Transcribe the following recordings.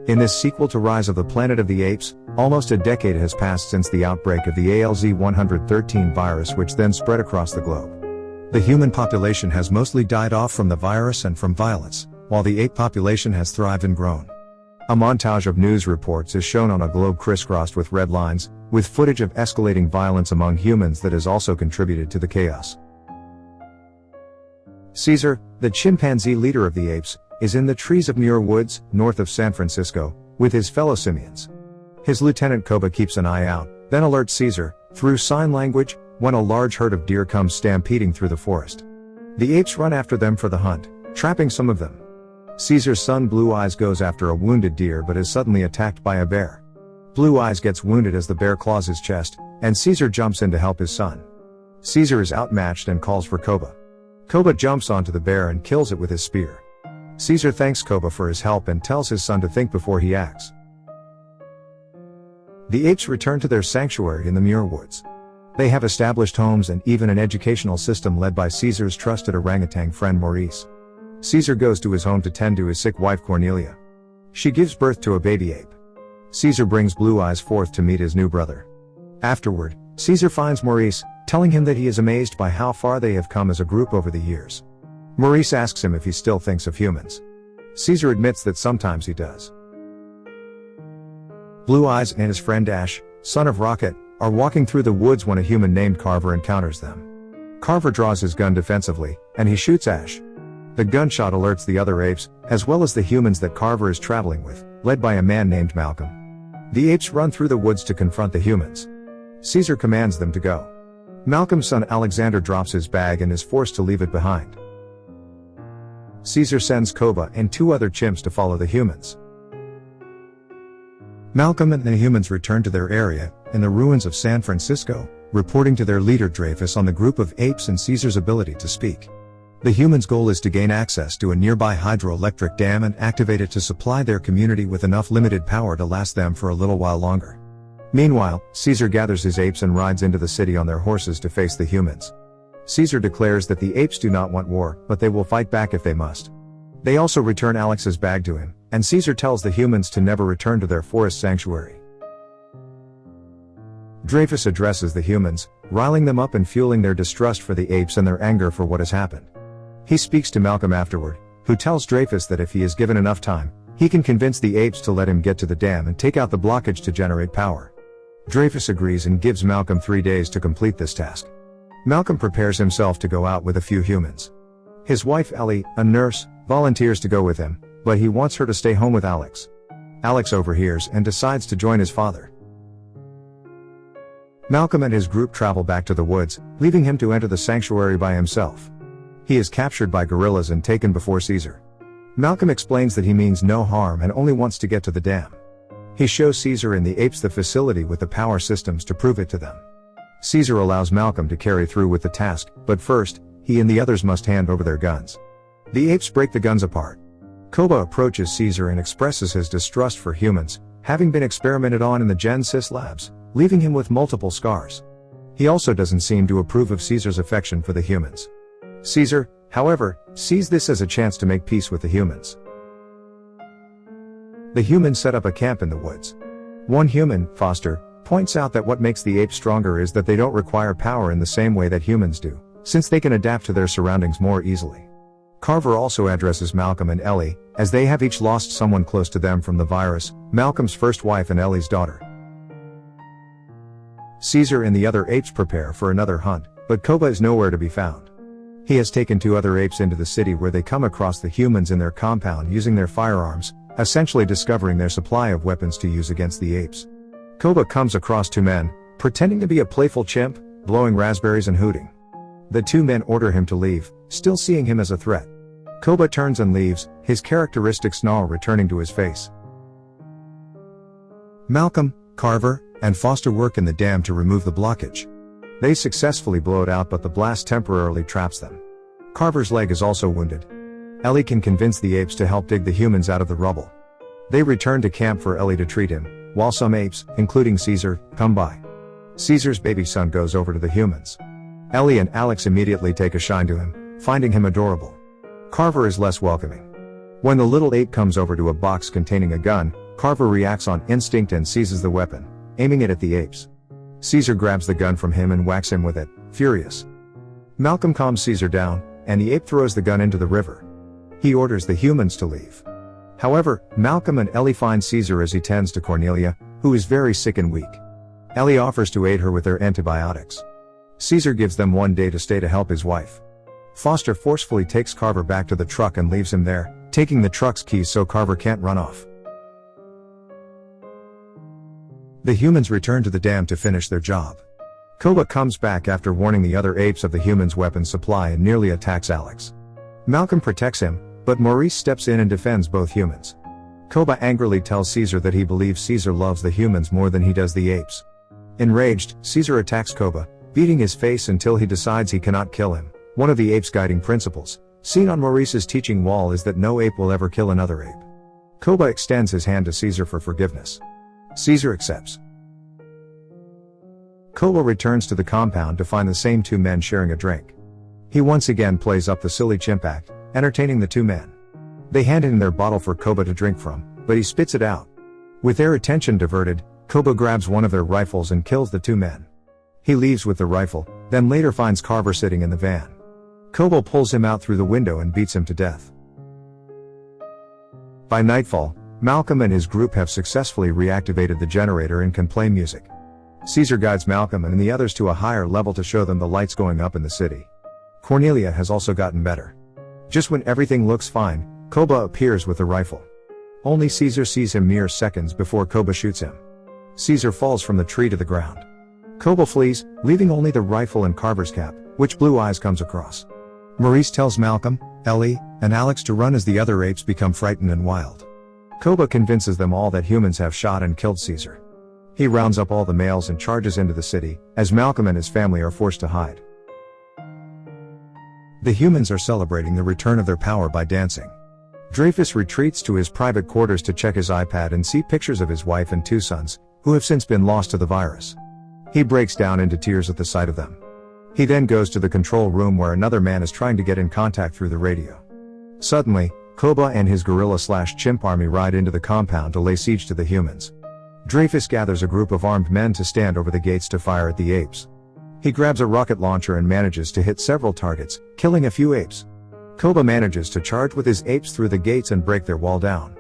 In this sequel to Rise of the Planet of the Apes, almost a decade has passed since the outbreak of the ALZ-113 virus, which then spread across the globe. The human population has mostly died off from the virus and from violence, while the ape population has thrived and grown. A montage of news reports is shown on a globe crisscrossed with red lines, with footage of escalating violence among humans that has also contributed to the chaos. Caesar, the chimpanzee leader of the apes, is in the trees of Muir Woods, north of San Francisco, with his fellow simians. His lieutenant Koba keeps an eye out, then alerts Caesar, through sign language, when a large herd of deer comes stampeding through the forest. The apes run after them for the hunt, trapping some of them. Caesar's son Blue Eyes goes after a wounded deer but is suddenly attacked by a bear. Blue Eyes gets wounded as the bear claws his chest, and Caesar jumps in to help his son. Caesar is outmatched and calls for Koba. Koba jumps onto the bear and kills it with his spear. Caesar thanks Koba for his help and tells his son to think before he acts. The apes return to their sanctuary in the Muir Woods. They have established homes and even an educational system led by Caesar's trusted orangutan friend Maurice. Caesar goes to his home to tend to his sick wife Cornelia. She gives birth to a baby ape. Caesar brings Blue Eyes forth to meet his new brother. Afterward, Caesar finds Maurice, telling him that he is amazed by how far they have come as a group over the years. Maurice asks him if he still thinks of humans. Caesar admits that sometimes he does. Blue Eyes and his friend Ash, son of Rocket, are walking through the woods when a human named Carver encounters them. Carver draws his gun defensively, and he shoots Ash. The gunshot alerts the other apes, as well as the humans that Carver is traveling with, led by a man named Malcolm. The apes run through the woods to confront the humans. Caesar commands them to go. Malcolm's son Alexander drops his bag and is forced to leave it behind. Caesar sends Koba and 2 other chimps to follow the humans. Malcolm and the humans return to their area, in the ruins of San Francisco, reporting to their leader Dreyfus on the group of apes and Caesar's ability to speak. The humans' goal is to gain access to a nearby hydroelectric dam and activate it to supply their community with enough limited power to last them for a little while longer. Meanwhile, Caesar gathers his apes and rides into the city on their horses to face the humans. Caesar declares that the apes do not want war, but they will fight back if they must. They also return Alex's bag to him, and Caesar tells the humans to never return to their forest sanctuary. Dreyfus addresses the humans, riling them up and fueling their distrust for the apes and their anger for what has happened. He speaks to Malcolm afterward, who tells Dreyfus that if he is given enough time, he can convince the apes to let him get to the dam and take out the blockage to generate power. Dreyfus agrees and gives Malcolm 3 days to complete this task. Malcolm prepares himself to go out with a few humans. His wife Ellie, a nurse, volunteers to go with him, but he wants her to stay home with Alex. Alex overhears and decides to join his father. Malcolm and his group travel back to the woods, leaving him to enter the sanctuary by himself. He is captured by gorillas and taken before Caesar. Malcolm explains that he means no harm and only wants to get to the dam. He shows Caesar and the apes the facility with the power systems to prove it to them. Caesar allows Malcolm to carry through with the task, but first, he and the others must hand over their guns. The apes break the guns apart. Koba approaches Caesar and expresses his distrust for humans, having been experimented on in the Gen Sys labs, leaving him with multiple scars. He also doesn't seem to approve of Caesar's affection for the humans. Caesar, however, sees this as a chance to make peace with the humans. The humans set up a camp in the woods. One human, Foster, points out that what makes the apes stronger is that they don't require power in the same way that humans do, since they can adapt to their surroundings more easily. Carver also addresses Malcolm and Ellie, as they have each lost someone close to them from the virus, Malcolm's first wife and Ellie's daughter. Caesar and the other apes prepare for another hunt, but Koba is nowhere to be found. He has taken 2 other apes into the city where they come across the humans in their compound using their firearms, essentially discovering their supply of weapons to use against the apes. Koba comes across 2 men, pretending to be a playful chimp, blowing raspberries and hooting. The 2 men order him to leave, still seeing him as a threat. Koba turns and leaves, his characteristic snarl returning to his face. Malcolm, Carver, and Foster work in the dam to remove the blockage. They successfully blow it out, but the blast temporarily traps them. Carver's leg is also wounded. Ellie can convince the apes to help dig the humans out of the rubble. They return to camp for Ellie to treat him, while some apes, including Caesar, come by. Caesar's baby son goes over to the humans. Ellie and Alex immediately take a shine to him, finding him adorable. Carver is less welcoming. When the little ape comes over to a box containing a gun, Carver reacts on instinct and seizes the weapon, aiming it at the apes. Caesar grabs the gun from him and whacks him with it, furious. Malcolm calms Caesar down, and the ape throws the gun into the river. He orders the humans to leave. However, Malcolm and Ellie find Caesar as he tends to Cornelia, who is very sick and weak. Ellie offers to aid her with their antibiotics. Caesar gives them 1 day to stay to help his wife. Foster forcefully takes Carver back to the truck and leaves him there, taking the truck's keys so Carver can't run off. The humans return to the dam to finish their job. Koba comes back after warning the other apes of the humans' weapons supply and nearly attacks Alex. Malcolm protects him, but Maurice steps in and defends both humans. Koba angrily tells Caesar that he believes Caesar loves the humans more than he does the apes. Enraged, Caesar attacks Koba, beating his face until he decides he cannot kill him. One of the apes' guiding principles, seen on Maurice's teaching wall, is that no ape will ever kill another ape. Koba extends his hand to Caesar for forgiveness. Caesar accepts. Koba returns to the compound to find the same 2 men sharing a drink. He once again plays up the silly chimp act, entertaining the 2 men. They hand him their bottle for Koba to drink from, but he spits it out. With their attention diverted, Koba grabs one of their rifles and kills the 2 men. He leaves with the rifle, then later finds Carver sitting in the van. Koba pulls him out through the window and beats him to death. By nightfall, Malcolm and his group have successfully reactivated the generator and can play music. Caesar guides Malcolm and the others to a higher level to show them the lights going up in the city. Cornelia has also gotten better. Just when everything looks fine, Koba appears with the rifle. Only Caesar sees him mere seconds before Koba shoots him. Caesar falls from the tree to the ground. Koba flees, leaving only the rifle and Carver's cap, which Blue Eyes comes across. Maurice tells Malcolm, Ellie, and Alex to run as the other apes become frightened and wild. Koba convinces them all that humans have shot and killed Caesar. He rounds up all the males and charges into the city, as Malcolm and his family are forced to hide. The humans are celebrating the return of their power by dancing. Dreyfus retreats to his private quarters to check his iPad and see pictures of his wife and 2 sons, who have since been lost to the virus. He breaks down into tears at the sight of them. He then goes to the control room where another man is trying to get in contact through the radio. Suddenly, Koba and his gorilla/chimp army ride into the compound to lay siege to the humans. Dreyfus gathers a group of armed men to stand over the gates to fire at the apes. He grabs a rocket launcher and manages to hit several targets, killing a few apes. Koba manages to charge with his apes through the gates and break their wall down.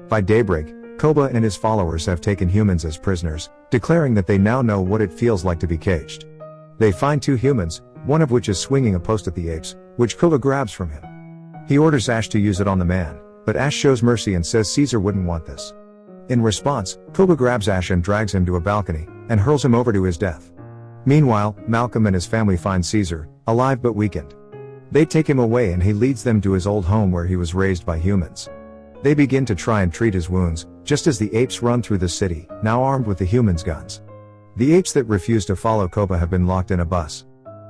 By daybreak, Koba and his followers have taken humans as prisoners, declaring that they now know what it feels like to be caged. They find 2 humans, one of which is swinging a post at the apes, which Koba grabs from him. He orders Ash to use it on the man, but Ash shows mercy and says Caesar wouldn't want this. In response, Koba grabs Ash and drags him to a balcony, and hurls him over to his death. Meanwhile, Malcolm and his family find Caesar, alive but weakened. They take him away and he leads them to his old home where he was raised by humans. They begin to try and treat his wounds, just as the apes run through the city, now armed with the humans' guns. The apes that refuse to follow Koba have been locked in a bus.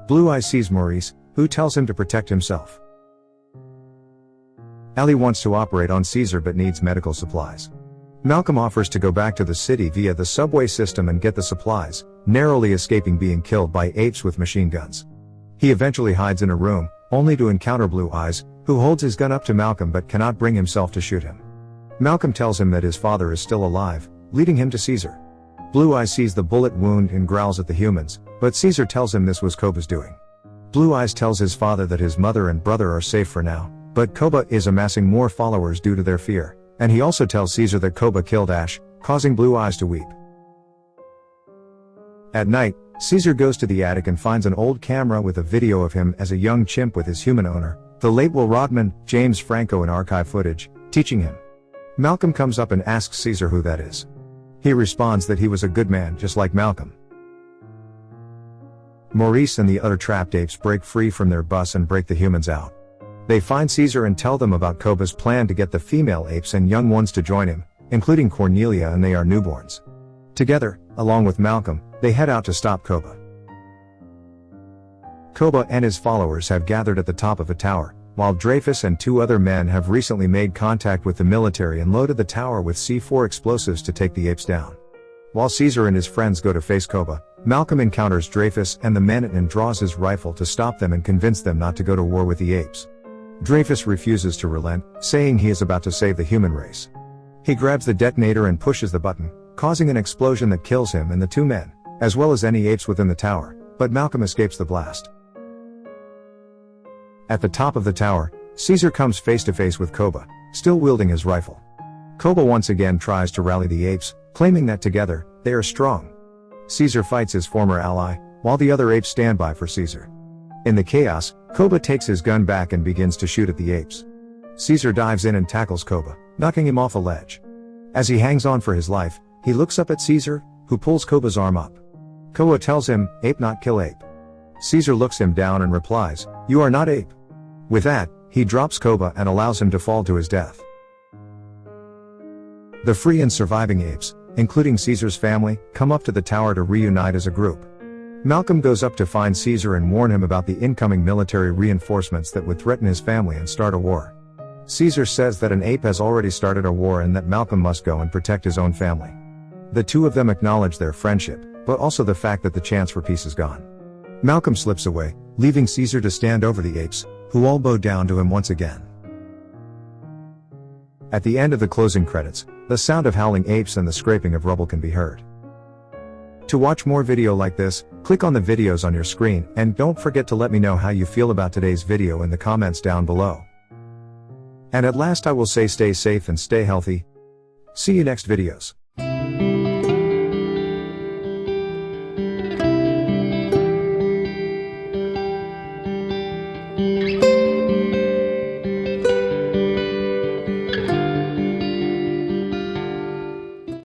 Blue Eyes sees Maurice, who tells him to protect himself. Ellie wants to operate on Caesar but needs medical supplies. Malcolm offers to go back to the city via the subway system and get the supplies, narrowly escaping being killed by apes with machine guns. He eventually hides in a room, only to encounter Blue Eyes, who holds his gun up to Malcolm but cannot bring himself to shoot him. Malcolm tells him that his father is still alive, leading him to Caesar. Blue Eyes sees the bullet wound and growls at the humans, but Caesar tells him this was Koba's doing. Blue Eyes tells his father that his mother and brother are safe for now, but Koba is amassing more followers due to their fear, and he also tells Caesar that Koba killed Ash, causing Blue Eyes to weep. At night, Caesar goes to the attic and finds an old camera with a video of him as a young chimp with his human owner, the late Will Rodman, James Franco, in archive footage, teaching him. Malcolm comes up and asks Caesar who that is. He responds that he was a good man just like Malcolm. Maurice and the other trapped apes break free from their bus and break the humans out. They find Caesar and tell them about Koba's plan to get the female apes and young ones to join him, including Cornelia, and they are newborns. Together, along with Malcolm, they head out to stop Koba. Koba and his followers have gathered at the top of a tower, while Dreyfus and 2 other men have recently made contact with the military and loaded the tower with C4 explosives to take the apes down. While Caesar and his friends go to face Koba, Malcolm encounters Dreyfus and the men and draws his rifle to stop them and convince them not to go to war with the apes. Dreyfus refuses to relent, saying he is about to save the human race. He grabs the detonator and pushes the button, causing an explosion that kills him and the two men, as well as any apes within the tower, but Malcolm escapes the blast. At the top of the tower, Caesar comes face to face with Koba, still wielding his rifle. Koba once again tries to rally the apes, claiming that together, they are strong. Caesar fights his former ally, while the other apes stand by for Caesar. In the chaos, Koba takes his gun back and begins to shoot at the apes. Caesar dives in and tackles Koba, knocking him off a ledge. As he hangs on for his life, he looks up at Caesar, who pulls Koba's arm up. Koba tells him, "Ape not kill ape." Caesar looks him down and replies, "You are not ape." With that, he drops Koba and allows him to fall to his death. The free and surviving apes, including Caesar's family, come up to the tower to reunite as a group. Malcolm goes up to find Caesar and warn him about the incoming military reinforcements that would threaten his family and start a war. Caesar says that an ape has already started a war and that Malcolm must go and protect his own family. The two of them acknowledge their friendship, but also the fact that the chance for peace is gone. Malcolm slips away, leaving Caesar to stand over the apes, who all bow down to him once again. At the end of the closing credits, the sound of howling apes and the scraping of rubble can be heard. To watch more video like this, click on the videos on your screen, and don't forget to let me know how you feel about today's video in the comments down below. And at last I will say stay safe and stay healthy. See you next videos.